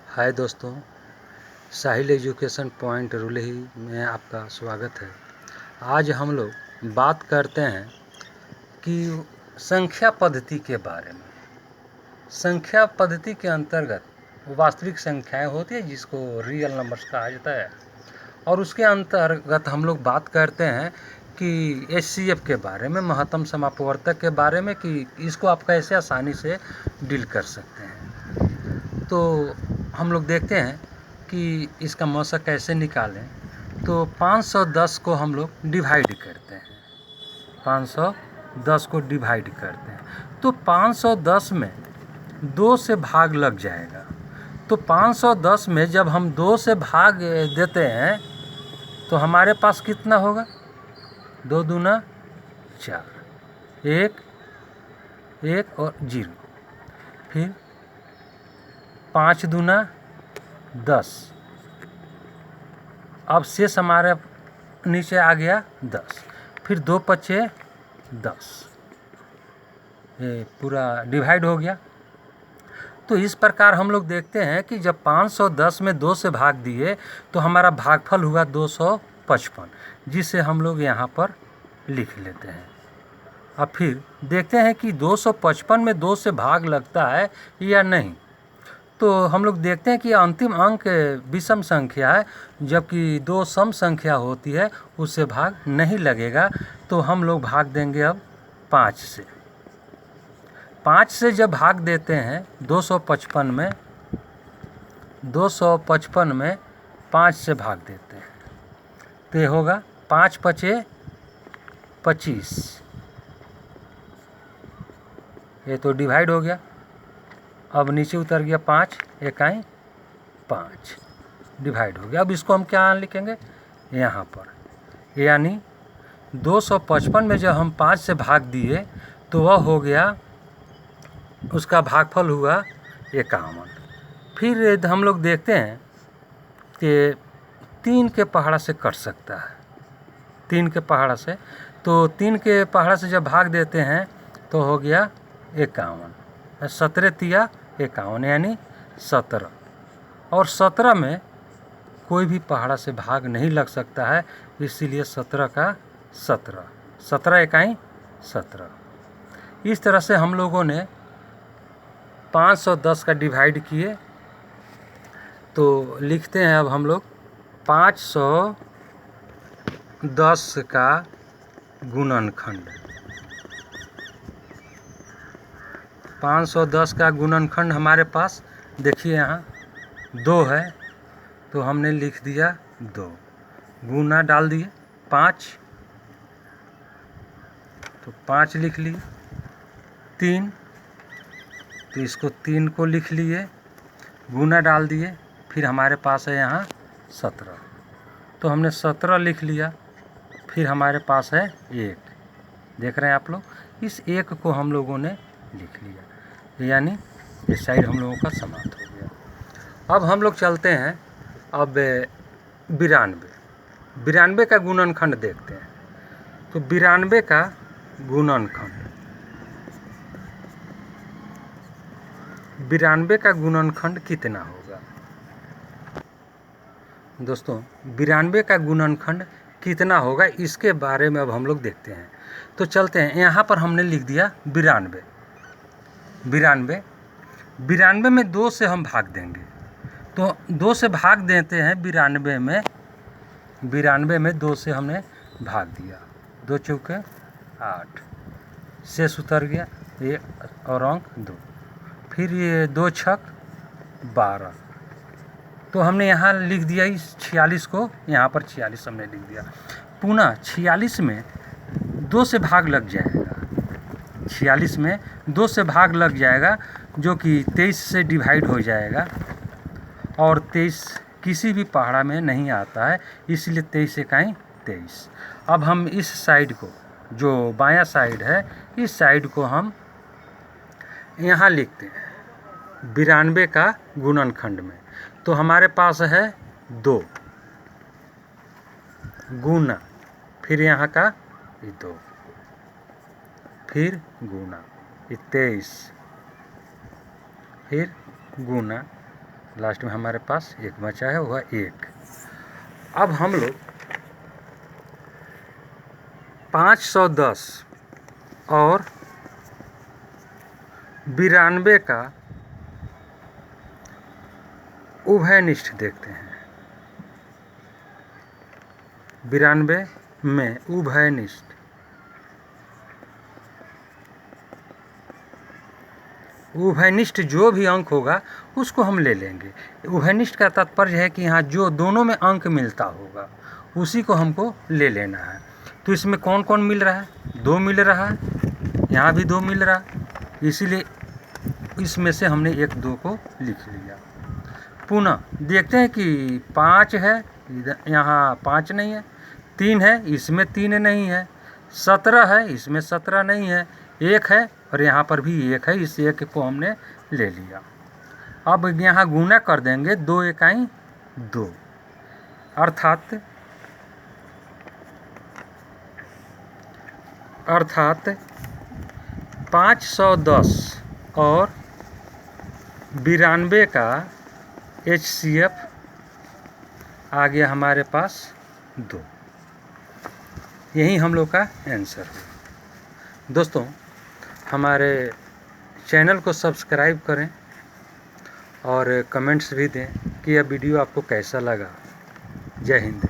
हाय दोस्तों, साहिल education point रुलही में आपका स्वागत है। आज हम लोग बात करते हैं कि संख्या पद्धति के बारे में। संख्या पद्धति के अंतर्गत वास्तविक संख्याएं होती है जिसको रियल नंबर्स कहा जाता है, और उसके अंतर्गत हम लोग बात करते हैं कि एचसीएफ के बारे में, महत्तम समापवर्तक के बारे में, कि इसको आप कैसे आसानी से डील कर सकते हैं। तो हम लोग देखते हैं कि इसका मौसा कैसे निकालें। तो 510 को हम लोग डिवाइड करते हैं, 510 को डिवाइड करते हैं तो 510 में 2 से भाग लग जाएगा। तो 510 में जब हम 2 से भाग देते हैं तो हमारे पास कितना होगा? 2 दूना 4, 1 1 और 0, फिर 5 दूना 10। अब शेष हमारे नीचे आ गया 10, फिर 2 पचे 10, ये पूरा डिवाइड हो गया। तो इस प्रकार हम लोग देखते हैं कि जब 510 में 2 से भाग दिए तो हमारा भागफल हुआ 255, जिसे हम लोग यहाँ पर लिख लेते हैं। अब फिर देखते हैं कि 255 में 2 से भाग लगता है या नहीं। तो हम लोग देखते हैं कि अंतिम अंक विषम संख्या है, जबकि 2 सम संख्या होती है, उससे भाग नहीं लगेगा। तो हम लोग भाग देंगे अब 5 से। 5 से जब भाग देते हैं 255 में, 255 में 5 से भाग देते हैं तो ये होगा 5 पचे 25, ये तो डिवाइड हो गया। अब नीचे उतर गया 5 इकाई 5, डिवाइड हो गया। अब इसको हम क्या लिखेंगे यहाँ पर, यानी 255 में जब हम 5 से भाग दिए तो वह हो गया, उसका भागफल हुआ 51। फिर हम लोग देखते हैं कि 3 के पहाड़ा से कट सकता है, 3 के पहाड़ा से। तो 3 के पहाड़ा से जब भाग देते हैं तो हो गया 51, 17 तिया 51 यानी 17। और 17 में कोई भी पहाड़ा से भाग नहीं लग सकता है, इसीलिए 17 का 17, 17 इकाई 17। इस तरह से हम लोगों ने 510 का डिवाइड किए। तो लिखते हैं अब हम लोग 510 का गुणनखंड। 510 का गुणनखंड हमारे पास देखिए यहाँ 2 है, तो हमने लिख दिया 2, गुना डाल दिए 5, तो 5 लिख लिए। 3, तो इसको 3 को लिख लिए, गुना डाल दिए, फिर हमारे पास है यहाँ 17, तो हमने 17 लिख लिया। फिर हमारे पास है 1, देख रहे हैं आप लोग, इस 1 को हम लोगों ने लिख लिया, यानी इस साइड हम लोगों का समाप्त हो गया। अब हम लोग चलते हैं अब 92 का गुणनखंड देखते हैं। तो 92 का गुणनखंड, 92 का गुणनखंड कितना होगा दोस्तों? 92 का गुणनखंड कितना होगा, इसके बारे में अब हम लोग देखते हैं। तो चलते हैं, यहाँ पर हमने लिख दिया 92। 92 में 2 से हम भाग देंगे, तो 2 से भाग देते हैं 92 में 2 से हमने भाग दिया, 2 चौके 8, शेष उतर गया 1 और अंक 2, फिर ये 2 छक 12, तो हमने यहाँ लिख दिया इस 46 को, यहाँ पर 46 हमने लिख दिया। पुनः 46 में 2 से भाग लग जाएगा, 46 में 2 से भाग लग जाएगा, जो कि 23 से डिवाइड हो जाएगा, और 23 किसी भी पहाड़ा में नहीं आता है, इसलिए 23 इकाई 23। अब हम इस साइड को, जो बायां साइड है, इस साइड को हम यहाँ लिखते हैं 92 का गुणनखंड में। तो हमारे पास है 2, गुना, फिर यहाँ का 2, फिर गुना 23, फिर गुना लास्ट में हमारे पास 1 बचा है, वह 1। अब हम लोग 510 और 92 का उभयनिष्ठ देखते हैं। 92 में उभयनिष्ठ, उभयनिष्ठ जो भी अंक होगा उसको हम ले लेंगे। उभयनिष्ठ का तात्पर्य है कि यहाँ जो दोनों में अंक मिलता होगा उसी को हमको ले लेना है। तो इसमें कौन कौन मिल रहा है? 2 मिल रहा है, यहाँ भी 2 मिल रहा है, इसीलिए इसमें से हमने 1 2 को लिख लिया। पुनः देखते हैं कि 5 है, यहाँ 5 नहीं है, 3 है, इसमें 3 नहीं है, 17 है, इसमें 17 नहीं है, 1 है और यहाँ पर भी 1 है, इस 1 को हमने ले लिया। अब यहाँ गुना कर देंगे, 2 इकाई 2, अर्थात 510 और 92 का HCF आ गया हमारे पास 2। यही हम लोग का आंसर है। दोस्तों, हमारे चैनल को सब्सक्राइब करें और कमेंट्स भी दें कि यह वीडियो आपको कैसा लगा। जय हिंद।